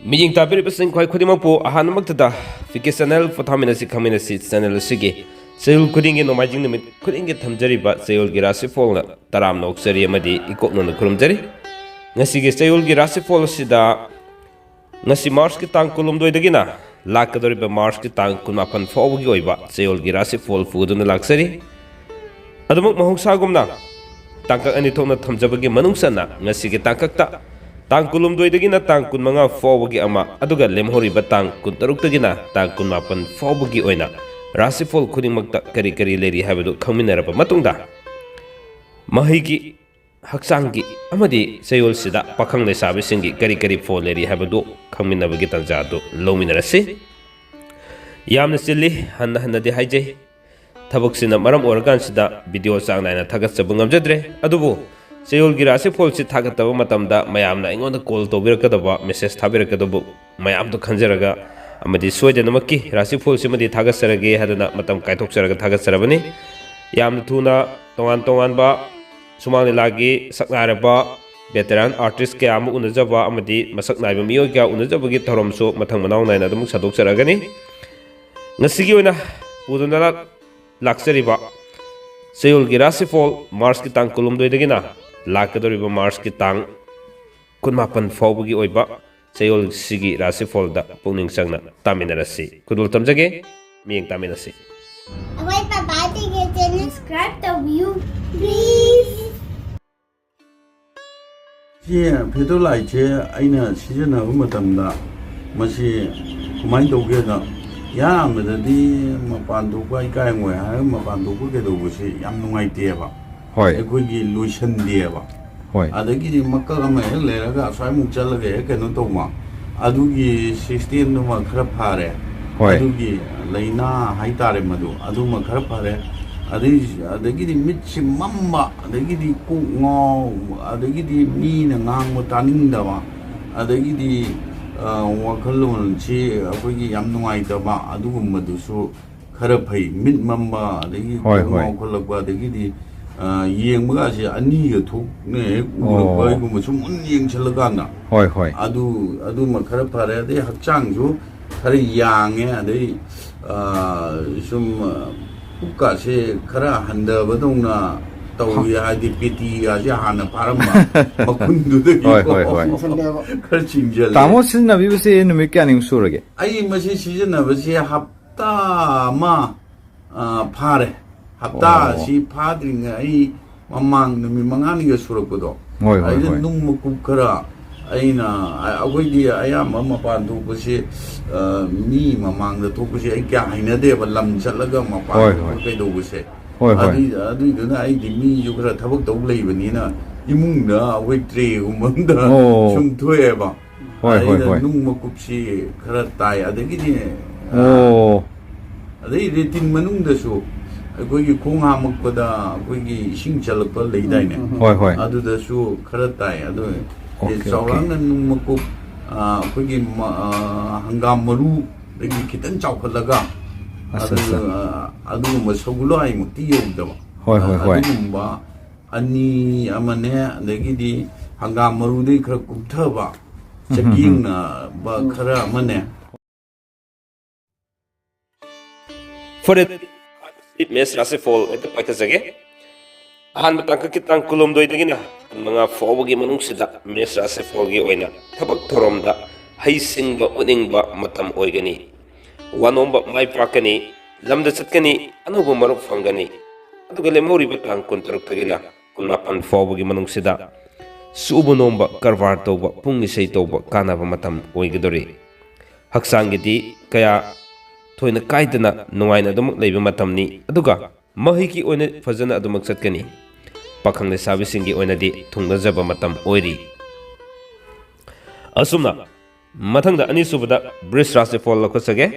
Mijing tabir pesing khoi khudimang po ahan magtada fike channel pothaminasi khangminasi channel sige Chayol khuding ge nomajing nimit khuding ge thamjari ba Chayol gi Rashifal na taram nok sari amadi ikok non khurumjari ngasi ge Chayol gi Rashifal sida ngasi March ki tang kulum doi dagina lakadori ba March ki tang kunapan faw gi oiba Chayol gi Rashifal fuduna laksari adumuk mahungsa gumna tangkak ani thokna thamjabagi manungsana ngasi ge tangkakta tang kulum doi dagina tang kun manga fawagi ama aduga lemhori batang kun taruk dagina tang kun mapan fawagi oina Rashifal khuding magta kari kari leri habadu khangminaraba matungda mahigi haksangi amadi Chayol sida pakhang le sabi singi kari kari fo leri habadu khangminabagi tanja do lominarasi yamna silli hanna hanna de haijai thabak sina maram organ sida video sang naina thagat sabung amjadre adubu Chayol gi Rashifal si thagataba matamda mayamna ingonda call tobirkadaba message thabirkadaba mayamdo khanjaraga amadi soidanamaki Rashifal si madi thagasarage hadana matam kaithokjaraga thagasarabani yamna thuna tongan ba sumang lagi saknaraba veteran artist ke amu unajaba amadi masak naiba miyo kya unajabagi tharomso mathang manaw naina adum sadokjaragani ngasigi oina pudunala laksariba Chayol gi Rashifal March ki tang kulum doi dagina lakadoriba March ki tang kunmapan fawbagi oiba Chayol sigi Rashifal da pungning sangna taminarasi kudul tamjage miyeng taminasi Away papa tige subscribe the view please 제 페돌라이 제 아이나 시즌하고 마담다 마시 그만 도게다 야메다디 마반도가 이까이 뭐야 마반도가 게도 것이 얌농아이티에바 Hoi. ꯑꯩꯈꯣꯏꯒꯤ ꯂꯣꯏꯁꯟꯗꯦꯕ Hoi. ꯑꯗꯒꯤꯗꯤ ꯃꯀꯛ ꯑꯃ ꯍꯦꯛ ꯂꯩꯔꯒ ꯑꯁ꯭ꯋꯥꯏꯃꯨꯛ ꯆꯠꯂꯒ ꯍꯦꯛ ꯀꯩꯅꯣ ꯇꯧꯕ ꯑꯗꯨꯒꯤ ꯁꯤꯁꯇꯦꯝꯗꯨꯃ ꯈꯔ ꯐꯔꯦ Hoi. ꯑꯗꯨꯒꯤ ꯂꯩꯅꯥ ꯍꯥꯏꯇꯥꯔꯦ ꯑꯗꯨꯃ ꯈꯔ ꯐꯔꯦ ꯑꯗꯒꯤꯗꯤ ꯃꯤꯠꯁꯤ ꯃꯝꯕ ꯑꯗꯒꯤꯗꯤ ꯀꯣꯛ ꯉꯥꯎ ꯑꯗꯒꯤꯗꯤ ꯃꯤꯅ ꯉꯥꯡꯕ ꯇꯥꯅꯤꯡꯗꯕ ꯑꯗꯒꯤꯗꯤ ꯋꯥꯈꯜꯂꯣꯟꯁꯤ ꯑꯩꯈꯣꯏꯒꯤ ꯌꯥꯝ ꯅꯨꯡꯉꯥꯏꯇꯕ ꯑꯗꯨꯒꯨꯝꯕꯗꯨꯁꯨ ꯈꯔ ꯐꯩ ꯃꯤꯠ ꯃꯝꯕ ꯑꯗꯒꯤ ꯀꯣꯛ ꯉꯥꯎꯈꯠꯂꯛꯄ ꯑꯗꯒꯤꯗꯤ ꯌꯦꯡꯕꯒꯁꯦ ꯑꯅꯤꯒ ꯊꯣꯛꯅ ꯍꯦꯛ ꯎꯔꯛꯄ ꯑꯩꯒꯨꯝꯕ ꯁꯨꯝ ꯌꯦꯡꯁꯜꯂꯀꯥꯟꯗ ꯑꯗꯨꯃ ꯈꯔ ꯐꯔꯦ ꯑꯗꯩ ꯍꯛꯆꯥꯡꯁꯨꯈꯔ ꯌꯥꯡꯉꯦ ꯑꯗꯩ ꯁꯨꯝ ꯄꯨꯛꯀꯥꯁꯦ ꯈꯔ ꯍꯟꯊꯕꯗꯧꯅ ꯇꯧꯏ ꯍꯥꯏꯗꯤ ꯄꯦꯇꯤꯒꯥꯁꯦ ꯍꯥꯟꯅ ꯐꯥꯔꯝꯕ ꯃꯈꯨꯟꯗꯨꯗꯒꯤ ꯈꯔ ꯆꯤꯡꯖꯜꯂꯦ ꯇꯥꯃꯣ ꯁꯤꯖꯤꯟꯅꯕꯤꯕꯁꯤ ꯅꯨꯃꯤꯠ ꯀꯌꯥꯅꯤꯃꯨꯛ ꯁꯨꯔꯒꯦ ꯑꯩ ꯃꯁꯤ ꯁꯤꯖꯤꯟꯅꯕꯁꯦ ꯍꯞꯇꯥ ꯑꯃ ꯐꯥꯔꯦ hafta si padring ai mamang numi mangani ga surakdo ai nung mukub kara aina agoi ayam mapan tu pasi mi mamang da tu pasi ai kya haina de lam chalaga mapan kai do buse adu duna ai di mi yu kara thabak tau lei bani na imung da agoi tre umanda sum thoe ba nung mukub si kara tai adagi ni adai retin manung da su ꯑꯩꯈꯣꯏꯒꯤ ꯈꯣꯡ ꯍꯥꯝꯃꯛꯄꯗ ꯑꯩꯈꯣꯏꯒꯤ ꯏꯁꯤꯡ ꯆꯠꯂꯛꯄ ꯂꯩꯗꯥꯏꯅꯦ ꯑꯗꯨꯗꯁꯨ ꯈꯔ ꯇꯥꯏ ꯑꯗꯨ ꯆꯥꯎꯔꯥꯛꯅ ꯅꯨꯡ ꯃꯀꯨꯞ ꯑꯩꯈꯣꯏꯒꯤ ꯍꯪꯒꯥꯝ ꯃꯔꯨꯗꯒꯤ ꯈꯤꯇꯪ ꯆꯥꯎꯈꯠꯂꯒ ꯑꯗꯨꯒꯨꯝꯕ ꯁꯒꯨꯂꯥꯏꯃꯨꯛꯇꯤ ꯌꯧꯗꯕ ꯑꯗꯨꯒꯨꯝꯕ ꯑꯅꯤ ꯑꯃꯅꯦ ꯑꯗꯒꯤꯗꯤ ꯍꯪꯒꯥꯝ ꯃꯔꯨꯗꯒꯤ ꯈꯔ ꯀꯨꯞꯊꯕ ꯆꯒꯦꯡꯅꯕ ꯈꯔ ꯑꯃꯅꯦ Mes Rashifal itu pakai saja. Han betangka kita kulum doi dagina mga fawagi manung sida Mes Rashifal gi oina thabak thorom da haising ba uning ba matam oigani wanom ba mai prakani lamda chatkani anubu maruk fangani aduga lemori batang kuntaruk tagila kunapan fawagi manung sida subu nomba karwar toba pungni sei toba kana ba matam oigadori haksangidi kaya thoina kaidana nungaina adum leiba matamni aduga mahiki oina fazana adumak chatkani pakhangna sabisingi oina di thungnajaba matam oiri asumna mathangda ani subada Rashifal lakhosage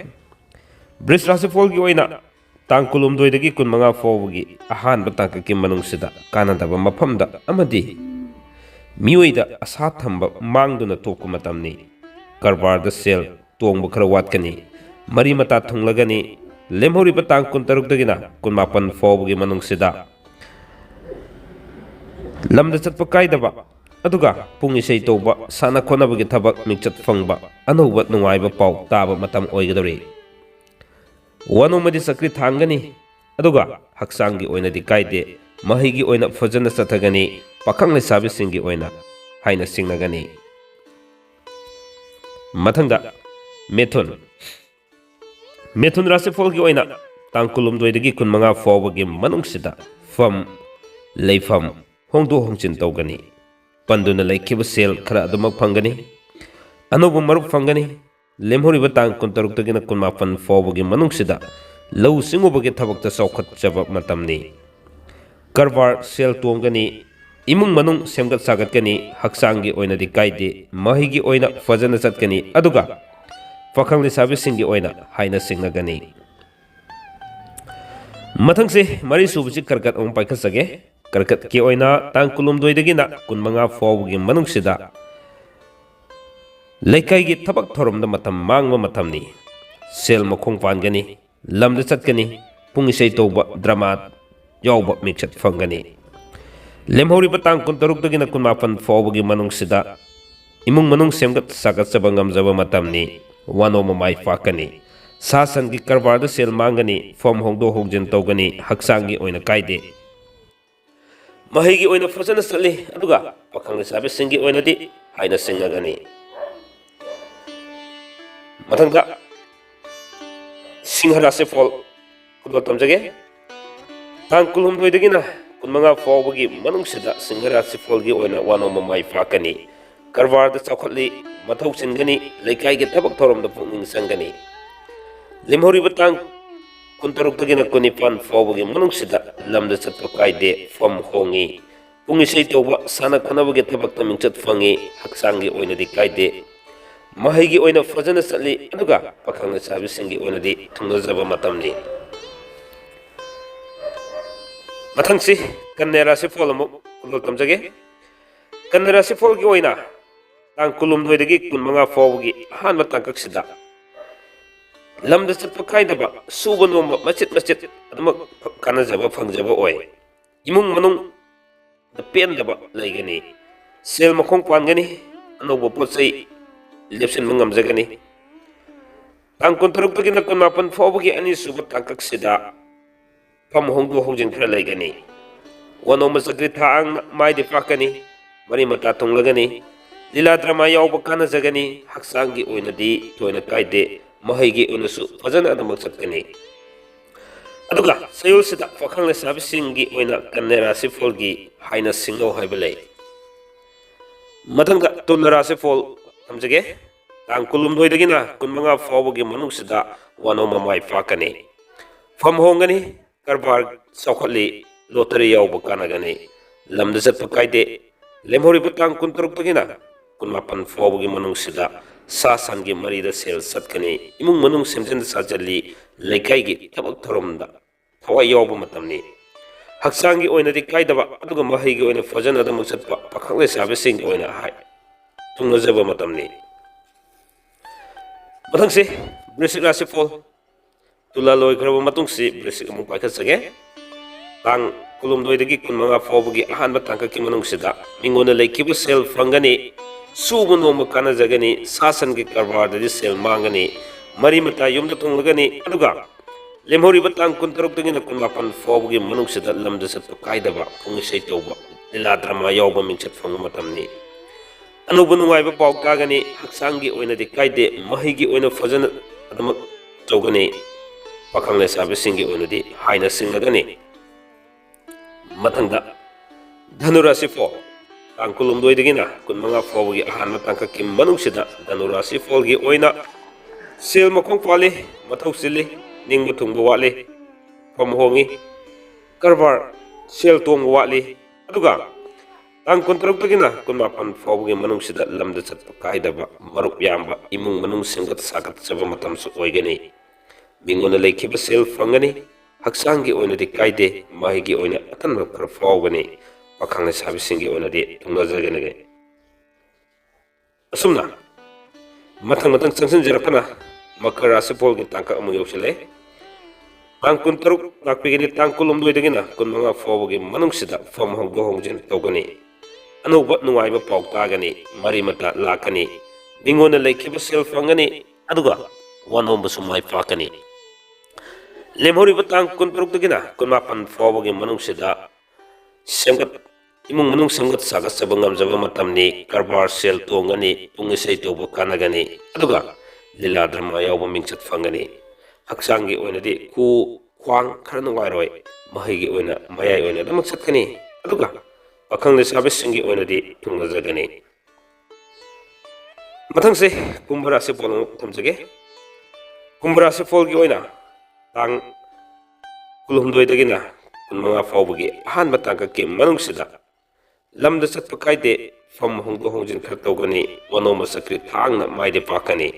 Rashifal gi oina tangkulum doidagi kun manga fawgi ahan bataka ki manungsida kanadaba mafamda amadi miyoida asa thamba mangduna toku matamni karbarda sel tongba khara watkani mari mata thunglagani lemhori batang kun taruk dagina kun mapan fawgi manung sida lamda chatpa kaidaba ꯑꯗꯨꯒ ꯄꯨꯡ ꯏꯁꯩ ꯇꯧꯕ ꯁꯥꯟꯅ ꯈꯣꯠꯅꯕꯒꯤ ꯊꯕꯛ ꯃꯤꯡꯆꯠ ꯐꯪꯕ ꯑꯅꯧꯕ ꯅꯨꯡꯉꯥꯏꯕ ꯄꯥꯎ ꯇꯥꯕ ꯃꯇꯝ ꯑꯣꯏꯒꯗꯧꯔꯤ ꯋꯥꯅꯣꯝꯃꯗꯤ ꯆꯀ꯭ꯔꯤ ꯊꯥꯡꯒꯅꯤ ꯑꯗꯨꯒ ꯍꯛꯆꯥꯡꯒꯤ ꯑꯣꯏꯅꯗꯤ ꯀꯥꯏꯗꯦ ꯃꯍꯩꯒꯤ ꯑꯣꯏꯅ ꯐꯖꯅ ꯆꯠꯊꯒꯅꯤ ꯄꯥꯈꯪ ꯂꯩꯁꯥꯕꯤꯁꯤꯡꯒꯤ ꯑꯣꯏꯅ ꯍꯥꯏꯅ ꯆꯤꯡꯅꯒꯅꯤ ꯃꯊꯪꯗ ꯃꯦꯊꯨꯟ ꯃꯦꯊꯨꯟ ꯔꯥꯁꯤꯐꯣꯜꯒꯤ ꯑꯣꯏꯅ ꯇꯥꯡ 12ꯗꯒꯤ 15 ꯐꯥꯎꯕꯒꯤ ꯃꯅꯨꯡꯁꯤꯗ ꯐꯝ ꯂꯩꯐꯝ ꯍꯣꯡꯗꯣꯛ ꯍꯣꯡꯖꯤꯟ ꯇꯧꯒꯅꯤ ꯄꯟꯗꯨꯅ ꯂꯩꯈꯤꯕ ꯁꯦꯜ ꯈꯔ ꯑꯗꯨꯃꯛ ꯐꯪꯒꯅꯤ ꯑꯅꯧꯕ ꯃꯔꯨꯞ ꯐꯪꯒꯅꯤ ꯂꯦꯝꯍꯧꯔꯤꯕ ꯇꯥꯡ 22ꯗꯒꯤꯅ 18 ꯐꯥꯎꯕꯒꯤ ꯃꯅꯨꯡꯁꯤꯗ ꯂꯧꯎ ꯁꯤꯡꯎꯕꯒꯤ ꯊꯕꯛꯇ ꯆꯥꯎꯈꯠꯆꯕ ꯃꯇꯝꯅꯤ ꯀꯔꯕꯥꯔ ꯁꯦꯜ ꯇꯣꯡꯒꯅꯤ ꯏꯃꯨꯡ ꯃꯅꯨꯡ ꯁꯦꯝꯒꯠ ꯁꯥꯒꯠꯀꯅꯤ ꯍꯛꯆꯥꯡꯒꯤ ꯑꯣꯏꯅꯗꯤ ꯀꯥꯏꯗꯦ ꯃꯍꯩꯒꯤ ꯑꯣꯏꯅ ꯐꯖꯅ ꯆꯠꯀꯅꯤ ꯑꯗꯨꯒ ꯄꯥꯈꯪ ꯂꯩꯁꯥꯕꯤꯁꯤꯡꯒꯤ ꯑꯣꯏꯅ ꯍꯥꯏꯅ ꯆꯤꯡꯅꯒꯅꯤ ꯃꯊꯪꯁꯤ ꯃꯔꯤꯁꯨꯕꯁꯤ ꯀꯔꯀꯠ ꯑꯃꯨꯛ ꯄꯥꯏꯈꯠꯆꯒꯦ ꯀꯔꯀꯠꯀꯤ ꯑꯣꯏꯅ ꯇꯥꯡ 12ꯗꯒꯤꯅ 15 ꯐꯥꯎꯕꯒꯤ ꯃꯅꯨꯡꯁꯤꯗ ꯂꯩꯀꯥꯏꯒꯤ ꯊꯕꯛ ꯊꯧꯔꯝꯗ ꯃꯇꯝ ꯃꯥꯡꯕ ꯃꯇꯝꯅꯤ ꯁꯦꯜ ꯃꯈꯣꯡ ꯄꯥꯟꯒꯅꯤ ꯂꯝꯗ ꯆꯠꯀꯅꯤ ꯄꯨꯡ ꯏꯁꯩ ꯇꯧꯕ ꯗ꯭ꯔꯃꯥ ꯌꯥꯎꯕ ꯃꯤꯡꯆꯠ ꯐꯪꯒꯅꯤ ꯂꯦꯝꯍꯧꯔꯤꯕ ꯇꯥꯡ 16ꯗꯒꯤꯅ 18 ꯐꯥꯎꯕꯒꯤ ꯃꯅꯨꯡꯁꯤꯗ ꯏꯃꯨꯡ ꯃꯅꯨꯡ ꯁꯦꯝꯒꯠ ꯁꯥꯒꯠꯆꯕ ꯉꯝꯖꯕ ꯃꯇꯝꯅꯤ ꯋꯥꯅꯣꯝꯃ ꯃꯥꯏ ꯄꯥꯛꯀꯅꯤ ꯁꯥ ꯁꯟꯒꯤ ꯀꯔꯕꯥꯔꯗ ꯁꯦꯜ ꯃꯥꯡꯒꯅꯤ ꯐꯝ ꯍꯣꯡꯗꯣꯛ ꯍꯣꯡꯖꯤन ꯇꯧꯒꯅꯤ ꯍꯛꯆꯥꯡꯒꯤ ꯑꯣꯏꯅ ꯀꯥꯏꯗꯦ ꯃꯍꯩꯒꯤ ꯑꯣꯏꯅ ꯐꯖꯅ ꯆꯠꯂꯤ ꯑꯗꯨꯒ ꯄꯥꯈꯪ ꯂꯩꯁꯥꯕꯤꯁꯤꯡꯒꯤ ꯑꯣꯏꯅꯗꯤ ꯍꯥꯏꯅ ꯆꯤꯡꯅꯒꯅꯤ ꯃꯊꯪꯗ ꯁꯤꯡꯍ ꯔꯥꯁꯤꯐꯣꯜ ꯈꯨꯗꯣꯜ ꯇꯝꯖꯒꯦ ꯇꯥꯡ 12ꯗꯒꯤꯅ 15 ꯐꯥꯎꯕꯒꯤ ꯃꯅꯨꯡꯁꯤꯗ ꯁꯤꯡꯍ ꯔꯥꯁꯤꯐꯣꯜꯒꯤ ꯑꯣꯏꯅ ꯋꯥꯅꯣꯝꯃ ꯃꯥꯏ ꯄꯥꯛꯀꯅꯤ ꯀꯔꯕꯥꯔꯗ ꯆꯥꯎꯈꯠꯂꯤ ꯃꯊꯧ ꯆꯤꯟꯒꯅꯤ ꯂꯩꯀꯥꯏꯒꯤ ꯊꯕꯛ ꯊꯧꯔꯝꯗ ꯄꯨꯛꯅꯤꯡ ꯆꯪꯒꯅꯤ ꯂꯦꯝꯍꯧꯔꯤꯕ ꯇꯥꯡ 16ꯗꯒꯤꯅ 19 ꯐꯥꯎꯕꯒꯤ ꯃꯅꯨꯡꯁꯤꯗ ꯂꯝꯗ ꯆꯠꯄ ꯀꯥꯏꯗꯦ ꯐꯝ ꯍꯣꯡꯉꯤ ꯄꯨꯡ ꯏꯁꯩ ꯇꯧꯕ ꯁꯥꯟꯅ ꯈꯣꯠꯅꯕꯒꯤ ꯊꯕꯛꯇ ꯃꯤꯡꯆꯠ ꯐꯪꯉꯤ ꯍꯛꯆꯥꯡꯒꯤ ꯑꯣꯏꯅꯗꯤ ꯀꯥꯏꯗꯦ ꯃꯍꯩꯒꯤ ꯑꯣꯏꯅ ꯐꯖꯅ ꯆꯠꯂꯤ ꯑꯗꯨꯒ ꯄꯥꯈꯪ ꯂꯩꯁꯥꯕꯤꯁꯤꯡꯒꯤ ꯑꯣꯏꯅꯗꯤ ꯊꯨꯡꯅꯖꯕ ꯃꯇꯝꯅꯤ ꯃꯊꯪꯁꯤ ꯀꯟꯌꯥ ꯔꯥꯁꯤꯐꯣꯜ ꯑꯃꯨꯛ ꯈꯨꯗꯣꯜ ꯇꯝꯖꯒꯦ ꯀꯟꯌꯥ ꯔꯥꯁꯤꯐꯣꯜꯒꯤ ꯑꯣꯏꯅ ꯇꯥꯡ 12ꯗꯒꯤ 15 ꯐꯥꯎꯕꯒꯤ ꯑꯍꯥꯟꯕ ꯇꯥꯡꯀꯛꯁꯤꯗ ꯂꯝꯗ ꯆꯠꯄ ꯈꯥꯏꯗꯕ ꯁꯨꯕ ꯅꯣꯝꯕ ꯃꯆꯤꯠ ꯃꯆꯤꯠ ꯑꯗꯨꯃꯛ ꯀꯥꯟꯅꯖꯕ ꯐꯪꯖꯕ ꯑꯣꯏ ꯏꯃꯨꯡ ꯃꯅꯨꯡꯗ ꯄꯦꯟꯗꯕ ꯂꯩꯒꯅꯤ ꯁꯦꯜ ꯃꯈꯣꯡ ꯄꯥꯟꯒꯅꯤ ꯑꯅꯧꯕ ꯄꯣꯠ ꯆꯩ ꯂꯦꯞꯁꯤꯟꯕ ꯉꯝꯖꯒꯅꯤ ꯇꯥꯡ 16ꯗꯒꯤꯅ 18 ꯐꯥꯎꯕꯒꯤ ꯑꯅꯤꯁꯨꯕ ꯇꯥꯡꯀꯛꯁꯤꯗ ꯐꯝ ꯍꯣꯡꯗꯣꯛ ꯍꯣꯡꯖꯤꯟ ꯈꯔ ꯂꯩꯒꯅꯤ ꯋꯥꯅꯣꯝꯃ ꯆꯀ꯭ꯔꯤ ꯊꯥꯡꯅ ꯃꯥꯏꯗꯤ ꯄꯥꯛꯀꯅꯤ ꯃꯔꯤ ꯃꯇꯥ ꯊꯨꯡꯂꯒꯅꯤ ꯂꯤꯂꯥ ꯗ꯭ꯔꯃꯥ ꯌꯥꯎꯕ ꯀꯥꯟꯅꯖꯒꯅꯤ ꯍꯛꯆꯥꯡꯒꯤ ꯑꯣꯏꯅꯗꯤ ꯊꯣꯏꯅ ꯀꯥꯏꯗꯦ ꯃꯍꯩꯒꯤ ꯑꯣꯏꯅꯁꯨ ꯐꯖꯅ ꯑꯗꯨꯃꯛ ꯆꯠꯀꯅꯤ ꯑꯗꯨꯒ ꯆꯌꯣꯜꯁꯤꯗ ꯄꯥꯈꯪ ꯂꯩꯁꯥꯕꯤꯁꯤꯡꯒꯤ ꯑꯣꯏꯅ ꯀꯟꯌꯥ ꯔꯥꯁꯤꯐꯣꯜꯒꯤ ꯍꯥꯏꯅ ꯁꯤꯡꯅꯧ ꯍꯥꯏꯕ ꯂꯩ ꯃꯊꯪꯗ ꯇꯨꯂꯥ ꯔꯥꯁꯤꯐꯣꯜ ꯊꯝꯖꯒꯦ ꯇꯥꯡ 12ꯗꯒꯤꯅ 15 ꯐꯥꯎꯕꯒꯤ ꯃꯅꯨꯡꯁꯤꯗ ꯋꯥꯅꯣꯝꯃ ꯃꯥꯏ ꯄꯥꯛꯀꯅꯤ ꯐꯝ ꯍꯣꯡꯒꯅꯤ ꯀꯔꯕꯥꯔ ꯆꯥꯎꯈꯠꯂꯤ ꯂꯣꯇꯔꯤ ꯌꯥꯎꯕ ꯀꯥꯟꯅꯒꯅꯤ ꯂꯝꯗ ꯆꯠꯄ ꯀꯥꯏꯗꯦ ꯂꯦꯝꯍꯧꯔꯤꯕ ꯇꯥꯡ 16ꯗꯒꯤꯅ 18 ꯐꯥꯎꯕꯒꯤ ꯃꯅꯨꯡꯁꯤꯗ ꯁꯥ ꯁꯟꯒꯤ ꯃꯔꯤꯗ ꯁꯦꯜ ꯆꯠꯀꯅꯤ ꯏꯃꯨꯡ ꯃꯅꯨꯡ ꯁꯦꯝꯖꯤꯟ ꯁꯥꯖꯤꯜꯂꯤ ꯂꯩꯀꯥꯏꯒꯤ ꯊꯕꯛ ꯊꯧꯔꯝꯗ ꯊꯋꯥꯏ ꯌꯥꯎꯕ ꯃꯇꯝꯅꯤ ꯍꯛꯆꯥꯡꯒꯤ ꯑꯣꯏꯅꯗꯤ ꯀꯥꯏꯗꯕ ꯑꯗꯨꯒ ꯃꯍꯩꯒꯤ ꯑꯣꯏꯅ ꯐꯖꯅ ꯑꯗꯨꯃꯛ ꯆꯠꯄ ꯄꯥꯈꯪ ꯂꯩꯁꯥꯕꯤꯁꯤꯡꯒꯤ ꯑꯣꯏꯅ ꯊꯨꯡꯅꯖꯕ ꯃꯇꯝꯅꯤ ꯃꯊꯪꯁꯤ ꯕ꯭ꯔꯤꯁꯤꯛ ꯔꯥꯁꯤꯐꯣꯜ ꯇꯨꯂꯥ ꯂꯣꯏꯈ꯭ꯔꯕ ꯃꯇꯨꯡꯁꯤ ꯕ꯭ꯔꯤꯁꯤꯛ ꯑꯃꯨꯛ ꯄꯥꯏꯈꯠꯆꯒꯦ ꯇꯥꯡ 12ꯗꯒꯤ 15 ꯐꯥꯎꯕꯒꯤ ꯑꯍꯥꯟꯕ ꯇꯥꯡꯀꯛꯀꯤ ꯃꯅꯨꯡꯁꯤꯗ ꯃꯤꯉꯣꯟꯗ ꯂꯩꯈꯤꯕ ꯁꯦꯜ ꯐꯪꯒꯅꯤ ꯁꯨꯕ ꯅꯣꯝꯕ ꯀꯥꯟꯅꯖꯒꯅꯤ ꯁꯥ ꯁꯟꯒꯤ ꯀꯔꯕꯥꯔꯗꯗꯤ ꯁꯦꯜ ꯃꯥꯡꯒꯅꯤ ꯃꯔꯤ ꯃꯇꯥ ꯌꯨꯝꯗ ꯊꯨꯡꯂꯒꯅꯤ ꯑꯗꯨꯒ ꯂꯦꯝꯍꯧꯔꯤꯕ ꯇꯥꯡ 16ꯗꯒꯤꯅ 18 ꯐꯥꯎꯕꯒꯤ ꯃꯅꯨꯡꯁꯤꯗ ꯂꯝꯗ ꯆꯠꯄ ꯀꯥꯏꯗꯕ ꯄꯨꯡ ꯏꯁꯩ ꯇꯧꯕ ꯂꯤꯂꯥ ꯗ꯭ꯔꯃꯥ ꯌꯥꯎꯕ ꯃꯤꯡꯆꯠ ꯐꯪꯕ ꯃꯇꯝꯅꯤ ꯑꯅꯧꯕ ꯅꯨꯡꯉꯥꯏꯕ ꯄꯥꯎ ꯇꯥꯒꯅꯤ ꯍꯛꯆꯥꯡꯒꯤ ꯑꯣꯏꯅꯗꯤ ꯀꯥꯏꯗꯦ ꯃꯍꯩꯒꯤ ꯑꯣꯏꯅ ꯐꯖꯅ ꯑꯗꯨꯃꯛ ꯇꯧꯒꯅꯤ ꯄꯥꯈꯪ ꯂꯩꯁꯥꯕꯤꯁꯤꯡꯒꯤ ꯑꯣꯏꯅꯗꯤ ꯍꯥꯏꯅ ꯆꯤꯡꯅꯒꯅꯤ ꯃꯊꯪꯗ ꯙꯅꯨ ꯔꯥꯁꯤꯐꯣꯜ ꯇꯥꯡ 12ꯗꯒꯤꯅ 15 ꯐꯥꯎꯕꯒꯤ ꯑꯍꯥꯟꯕ ꯇꯥꯡꯀꯛꯀꯤ ꯃꯅꯨꯡꯁꯤꯗ ꯙꯅꯨ ꯔꯥꯁꯤꯐꯣꯜꯒꯤ ꯑꯣꯏꯅ ꯁꯦꯜ ꯃꯈꯣꯡ ꯄꯥꯜꯂꯤ ꯃꯊꯧ ꯆꯤꯜꯂꯤ ꯅꯤꯡꯕ ꯊꯨꯡꯕ ꯋꯥꯠꯂꯤ ꯐꯝ ꯍꯣꯡꯉꯤ ꯀꯔꯕꯥꯔ ꯁꯦꯜ ꯇꯣꯡꯕ ꯋꯥꯠꯂꯤ ꯑꯗꯨꯒ ꯇꯥꯡ 16ꯗꯒꯤꯅ 18 ꯐꯥꯎꯕꯒꯤ ꯃꯅꯨꯡꯁꯤꯗ ꯂꯝꯗ ꯆꯠꯄ ꯀꯥꯏꯗꯕ ꯃꯔꯨꯞ ꯌꯥꯝꯕ ꯏꯃꯨꯡ ꯃꯅꯨꯡ ꯁꯦꯝꯒꯠ ꯁꯥꯒꯠꯆꯕ ꯃꯇꯝꯁꯨ ꯑꯣꯏꯒꯅꯤ ꯃꯤꯉꯣꯟꯗ ꯂꯩꯈꯤꯕ ꯁꯦꯜ ꯐꯪꯒꯅꯤ ꯍꯛꯆꯥꯡꯒꯤ ꯑꯣꯏꯅꯗꯤ ꯀꯥꯏꯗꯦ ꯃꯍꯩꯒꯤ ꯑꯣꯏꯅ ꯑꯇꯟꯕ ꯈꯔ ꯐꯥꯎꯒꯅꯤ ꯄꯥꯈꯪ ꯂꯩꯁꯥꯕꯤꯁꯤꯡꯒꯤ ꯑꯣꯏꯅꯗꯤ ꯊꯨꯡꯅꯖꯒꯅꯤ ꯑꯁꯨꯝꯅ ꯃꯊꯪ ꯃꯊꯪ ꯆꯪꯁꯤꯟꯖꯔꯛꯄꯅ ꯃꯀꯔ ꯔꯥꯁꯤꯐꯣꯜꯒꯤ ꯇꯥꯡꯀꯛ ꯑꯃꯨꯛ ꯌꯧꯁꯤꯜꯂꯦ ꯇꯥꯡ 16 ꯂꯥꯛꯄꯤꯒꯅꯤ ꯇꯥꯡ 12ꯗꯒꯤꯅ 15 ꯐꯥꯎꯕꯒꯤ ꯃꯅꯨꯡꯁꯤꯗ ꯐꯝ ꯍꯣꯡꯗꯣꯛ ꯍꯣꯡꯖꯤꯟ ꯇꯧꯒꯅꯤ ꯑꯅꯧꯕ ꯅꯨꯡꯉꯥꯏꯕ ꯄꯥꯎ ꯇꯥꯒꯅꯤ ꯃꯔꯤ ꯃꯇꯥ ꯂꯥꯛꯀꯅꯤ ꯃꯤꯉꯣꯟꯗ ꯂꯩꯈꯤꯕ ꯁꯦꯜ ꯐꯪꯒꯅꯤ ꯑꯗꯨꯒ ꯋꯥꯅꯣꯝꯕꯁꯨ ꯃꯥꯏ ꯄꯥꯛꯀꯅꯤ ꯂꯦꯝꯍꯧꯔꯤꯕ ꯇꯥꯡ 16ꯗꯒꯤꯅ 18 ꯐꯥꯎꯕꯒꯤ ꯃꯅꯨꯡꯁꯤꯗ ꯁꯦꯝꯒꯠ imung manung sangat sagat sabangam jaba matamni karbar sel tongani pungisai tobo kanagani aduga lila drama yawba mingchat fangani haksangi oinadi ku khwang kharna wairoi mahigi oina mayai oina damak satkani aduga pakhang le sabes singi oinadi tungnajagani mathangse kumbhara se polong thamjage kumbhara se folgi oina tang kulumdoi dagina kunmanga fawbagi ahanba tangka ke manungsida lamda satpa kaide fam hongdo hongjin khar tawgani wanoma sakri thangna maide pakani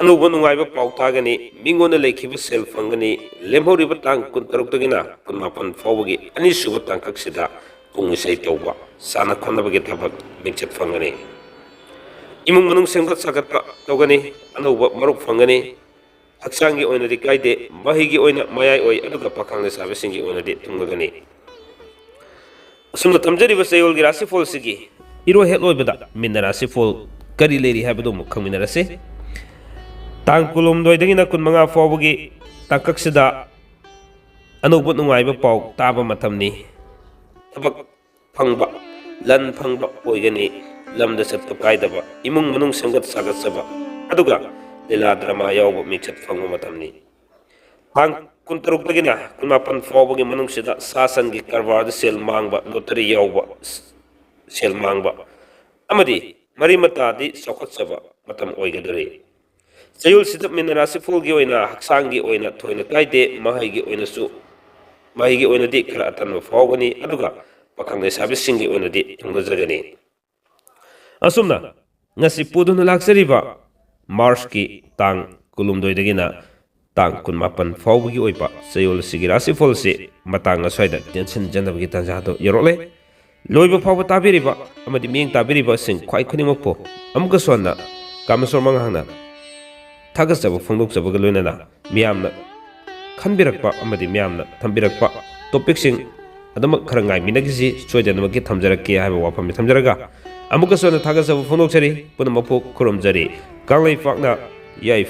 anuba nungaiba pautagani mingona leikhiba sel fangani lemhoriba tang 16 dagina 18 fawbagi ani suba tangkaksida pungisai tawba sana khonnabagi thabak mingchat fangani imung manung sengkat sagatpa tawgani anuba maruk fangani haksangi oinadi kaide mahigi oina mayai oi aduga pakhangna sabesingi oinadi tunggani asumna tamjariba Chayolgi Rashifal sigi iro heloibada minna Rashifal kari leri habadu khangminarase tang kulumdoi dagina 15 fawbagi tangkaksida anuba nungaiba paw taba matamni tabak phangba lan phangba oigani lamda satpa kaidaba imung manung sangat sagat saba aduga lila drama yawba mingchat phangba matamni tang 16 dagina 18 fawbagi manungsida sasangi karbar sel mangba lottery yawba sel mangba amadi mari mata di sokot saba matam oigadare Chayol sida minna Rashifalgi oina haksangi oina thoina kaide mahigi oina su mahigi oina di khara atan fawgani aduga pakhang sabisingi oina di tungjagani asumna ngasi puduna laksariba March ki tang kulumdoi dagina tang 18 fawbagi oiba Chayolgi Rashifal se matang aswaida tension janabagi tanjado yorole loiba fawba tabiriba amadi ming tabiriba sing khwai khunimokpo amuka sonna kamasor manghangna thagasaba phongdokjabaga loinana miyamna khanbirakpa amadi miyamna thambirakpa topic sing adamak kharangai minagisi soidanamaki thamjarakke haiba wafam thamjaraga amuka sonna thagasaba phongdoksari punamapok khurumjari kanglai fakna yai